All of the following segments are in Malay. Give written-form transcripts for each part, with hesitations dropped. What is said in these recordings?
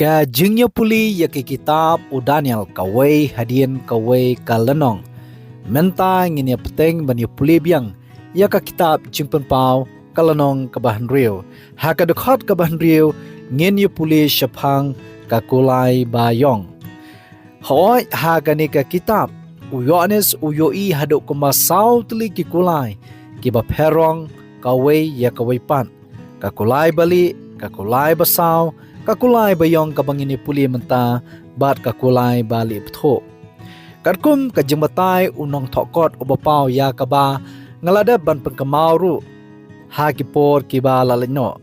Ka jingnya puli ya ke kitab u Daniel kawai hadian kawai kalenong. Menta ngini peteng bani puli biang ya ka kitab jingpen pau kalenong kabahan riu. Ha ka dekat kabahan riu ngini puli syapang kakulai bayong. Hoi ha gani ka kitab u Yohanes u yoi haduk kumasau teli kikulai kiba perong kawai ya kawai pan. Kakulai bali kakulai basau kakulai bayong kabangini puli menta bat kakulai bali ptho. Karkum kajimbatai unong thokot ubapau ya kaba ngalada ban pengkemau ru ha kipor kiba lalenyo.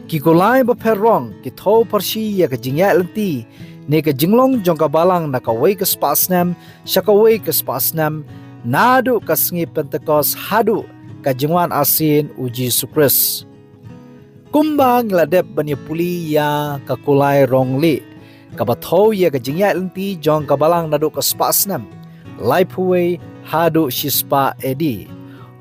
Kikulai baperong kitho parsi ya kajingya lenti ne kajinglong jong kabalang nakawai kaspasnam syakawai kaspasnam nadu kasngi Pentecost hadu kajingwan asin uji sukres. Kumbang ladep bani puli ya kakulai rongli kabathau ya kajingya lenti jong kabalang nadu kaspasnam laipuwe hadu shispa edi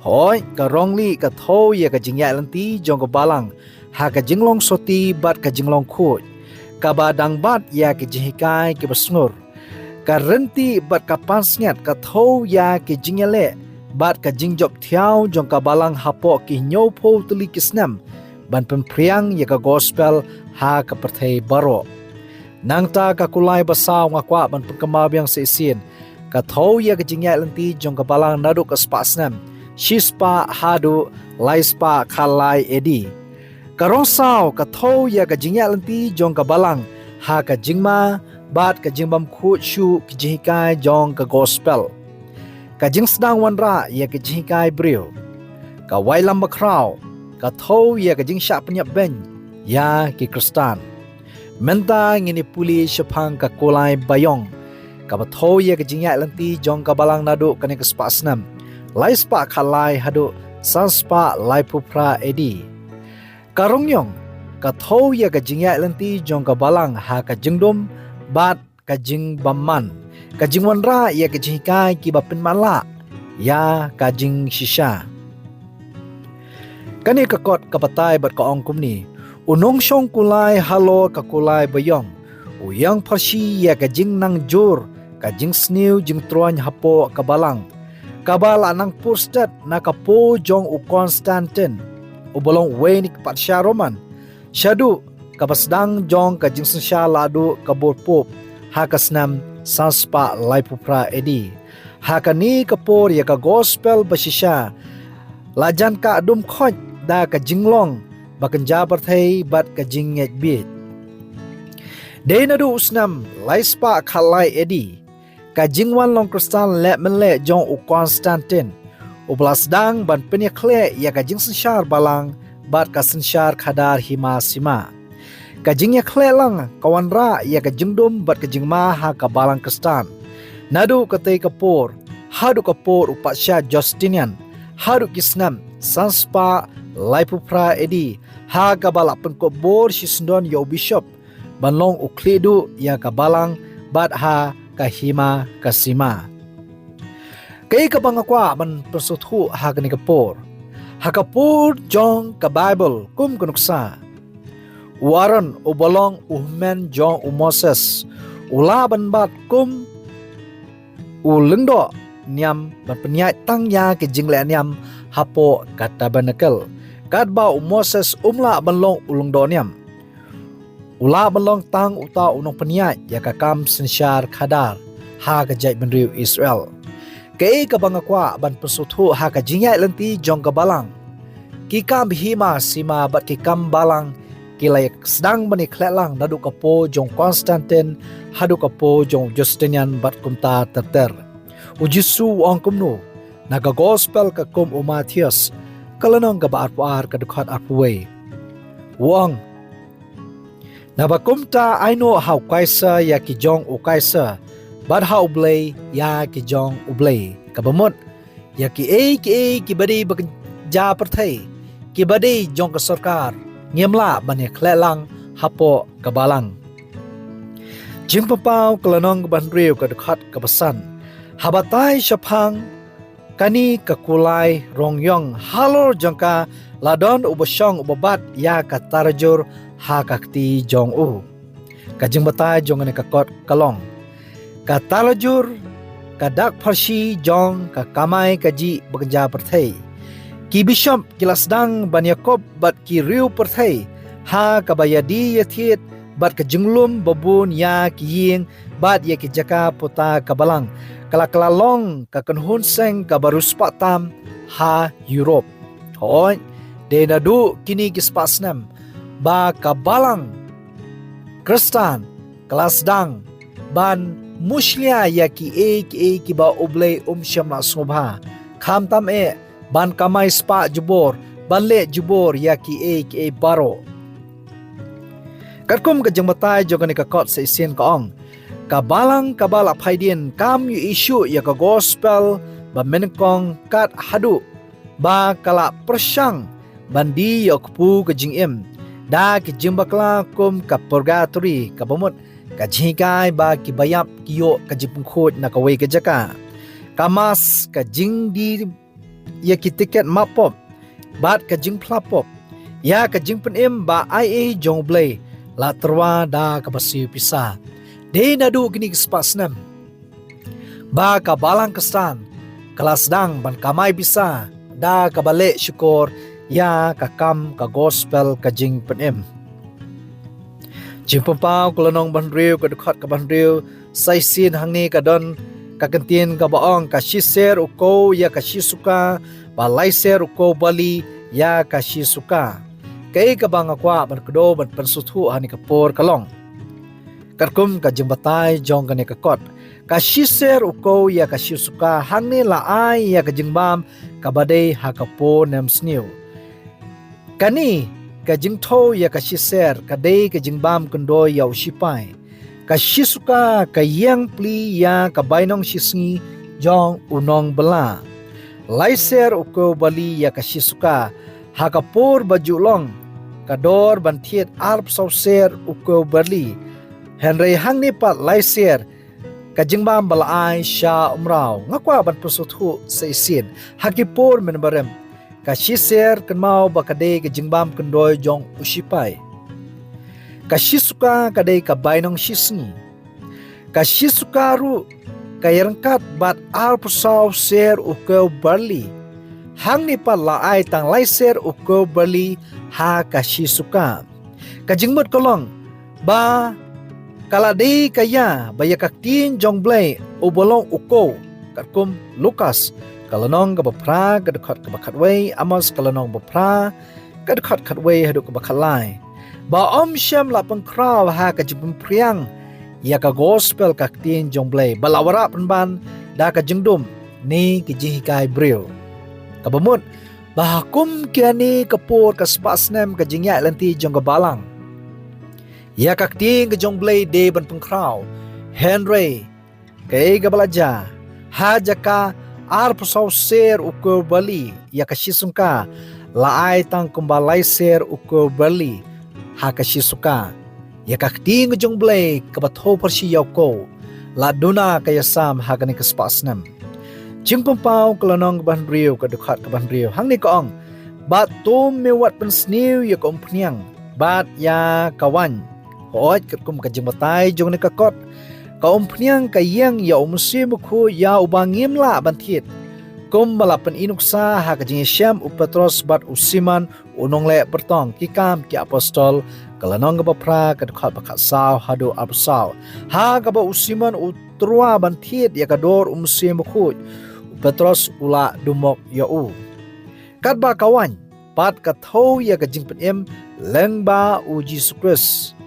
hoi ka rongli kathau ya kajingya lenti jong kabalang ha kajinglong soti bat kajinglong khut kabadang bat ya kajihikai kibasngur karenti bat kapansngat kathau ya kajingyale bat kajingjop thiau jong kabalang hapo ki nyopo tuli kisnam ban pempriang ya ka gospel ha ka perthai baro nangta ka kulai basaw ngakwa ban pengkemab yang seisin ka thau ya ka jingya lenti jong ka balang nadu ka spasnam shispa hadu laispa khalai edi karosaw ka thau ya ka jingya lenti jong ka balang ha ka jingma bat ka jingbam khu shu ki jihikai jong ka gospel ka jing sedang wanra ya ka jihikai brio ka wailam bakraw kathau ya kajing syak penyap ben ya ki kristan menta ngini puli syapang kakulai bayong kabathau ya kajing ya lenti jong kabalang nadu kane kaspasnam laispa khalai hadu sanspa laipupra edi karongyong kathau ya kajing ya lenti jong kabalang ha kajingdom bat kajing baman kajing wanra ya kajing kai ki bapin mala ya kajing shisha kani kakot kapatai bat kaong kumni unong syong kulai halo kakulai bayong uyang parsi ya kajing nang jur kajing sniu jing truan hapo kabalang kabala nang purstat na kapo jong u Konstantin ubolong wenik patsya Roman syadu kabasdang jong kajing sensya ladu kabur pop hakasnam sanspa laipupra edi hakani kapor ya ka gospel basisya lajan ka dum khoj da ka jinglong bakenja parthai bat ka jinget bit de nadu usnam laispa khalai edi ka jingwan long kristal le menle jong u Konstantin u blasdang ban penya khle ya ka jing sensyar balang bat ka sensyar khadar hima sima ka jingya khle lang kawanra ya ka jingdum bat ka jingma ha ka balang kristan nadu katei kapor hadu kapor upatsya Justinian hadu kisnam sanspa laipupra edi ha kabala pengkobor sisndon yo bishop banlong uklidu ya kabalang bat ha kahima kasima kay kabangakwa man persuthu ha kani kapor ha kapor jong ka Bible kum kunuksa waran ubolong uhmen jong Moses ulaban bat kum ulengdo niam ban penyai tang ya ke jingle niam hapo kata banakel kadba Moses umla banlong ulung doniam ula banlong tang uta unong penyai ya kakam sensyar khadar ha kajai benriu Israel kei kabangakwa ban persuthu ha kajingya lenti jong kabalang kikam hima sima bat kikam balang kilay sedang bani klelang nadu kapo jong Konstantin hadu kapo jong Justinian bat kumta terter ujisu ang kumno naga gospel ka kum Matius kalanong gaba arpuar kadukhat arpuwe wong nabakumta aino hau kaisa ya ki jong u kaisa bad hau blay ya ki jong u blay kabamot ya ki ki badi bekerja perthai ki badi jong ka sarkar ngemla bani klelang hapo kabalang jimpapau kalanong banriu kadukhat kabasan habatai syapang kani kakulai rongyong halor jangka ladon ubasyong ubabat ya katarjur ha kakti jong u kajing batai jong ne kakot kalong ka talajur ka dak farshi jong ka kamai kaji bekerja perthai ki bishop kilasdang ban Yakob bat ki riu perthai ha ka bayadi yathit bat ka jinglum babun ya ki ying bat ya ki jaka puta kabalang kala-kalalong ka kanhun seng ka barus patam ha Europe hoi de nadu kini ki spasnam ba kabalang Kristan kelasdang ban muslia ya ki ki ba oblay syamna sobha kham tam ban kamai spa jubor ban le jubor ya ki baro katkum ka jangmatai jogani ka kot sa isin ka ong kabalang kabala phaidin kam yu isu ya ka gospel ba menkong kat hadu ba kala persang bandi ya kupu ka jingim da ki jimbakla kum ka purgatory ka bamut ka jhikai ba ki bayap kiyo ka jipungkhot na ka wei ka jaka kamas ka jingdi ya ki tiket mapop bat ka jing plapop ya ka jing penim ba ia jong blay la terwa da ka basi pisa de nadu kini spasnam ba ka balang kestan kelas dang ban kamai bisa da ka bale syukur ya ka kam ka gospel ka jing penim jing pempau kelonong ban riu ka dekat ka ban riu sai sin hangni ka don ka kentin ka baong ka shiser uko ya ka shisuka ba laiser uko bali ya ka shisuka kai ka bang akwa ban kedo ban pensutu hani ka por kalong katkum ka jimbatai jong ka ne ka kot ka shiser uko ya ka shisuka hangni la ai ya ka jingbam ka badai ha ka po nem sniu kani ka jingtho ya ka shiser ka dei ka jingbam kundo ya usipai ka shisuka ka yang pli ya ka bainong shisngi jong unong bela laiser uko bali ya ka shisuka ha ka por bajulong ka dor ban thiet arp sauser uko bali henry hangni pat laiser ka jingbam balai sha umrau ngakwa ban pusuthu seisin hakipor menbarem ka shiser kenmau bakade ke jingbam kendoi jong usipai ka shisuka kadai ka bainong shisni ka shisuka ru ka yerangkat bat ar pusau ser uko barli hang ni pa laai tang lai ser uko barli ha ka shisuka ka jingmut kolong ba kaladi kaya baya kaktin jong blay ubolong uko katkum Lukas kalanong ka bapra ka dekat ka bakatway Amos kalanong bapra ka dekat katway hadu ka bakalay ba syam la pengkraw ha ka jibun priang ya ka gospel ka tin jongblay balawara penban da ka jengdum ni ki jihikai bril ka bamut ba hakum kiani ka por ka spasnem ka jingya lanti jong ka balang ya ka tin ka jongblay de ban pengkraw Henry kay ka balaja ha jaka ar pusaw ser ukur bali ya kashisungka laay tang kumbalay ser ukur bali ha kashisuka ya kakti ngejong blay kabatho parsi yauko la duna kayasam ha kani kaspasnam jingpampaw kalanong ban riu kadukat kaban riu hangni kaong bat tum mewat pensniu ya kompniang bat ya kawan hoot katkum kajimbatay jong ni kakot kaumpniang kayang ya umusim ku ya ubangim la bantit kum malapan inuksa ha kajing Syam u Petros bat usiman unong le bertong kikam ki apostol kalanong ga bapra kadkhat bakat saw hadu apsaw ha ga ba usiman utrua bantit ya kador umusim ku Petros ula dumok ya u kat ba kawan pat katho ya kajing penem lengba u Jesus Christ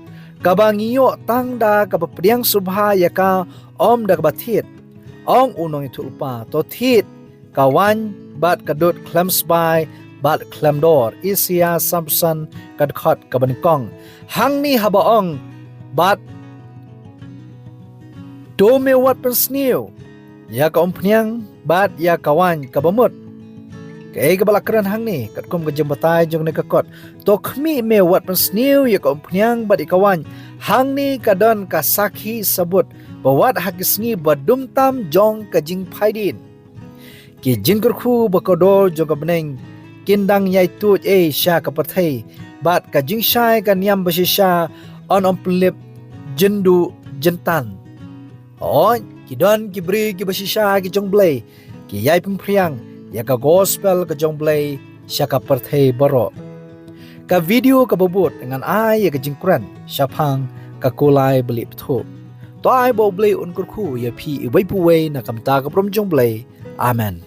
kabangiyo tangda kapapriang subha yaka om da kabatit ong unong itu upa to tit kawan bat kadut klemsbai bat klemdor isia samson kadkhat kabanikong hangni habaong bat dome wat pensniu ya ka ompniang bat ya kawan kabamut kay kabalakran hangni katkum kajembatai jong ni kakot to khmi me wat pensniu ya ka ompniang bat ikawan hangni kadon ka sakhi sabut bawat hakisni badumtam jong kajing phaidin ki jingkurkhu bakodor jong kabneng kindang yaitu sha kapathai bat kajing shai ka niam basisha on omplip jendu jentan. Kidon kibri kibasisha ki jongblay, ki yai pimpriang, ya ka gospel ka jongblay, siya ka perthei baro. Ka video ka bubut dengan ay ya ka jingkran, syapang ka kulay beli pthu. To ay bo blay unkurku ya pi iway puway na kamta ka prom jongblay. Amen.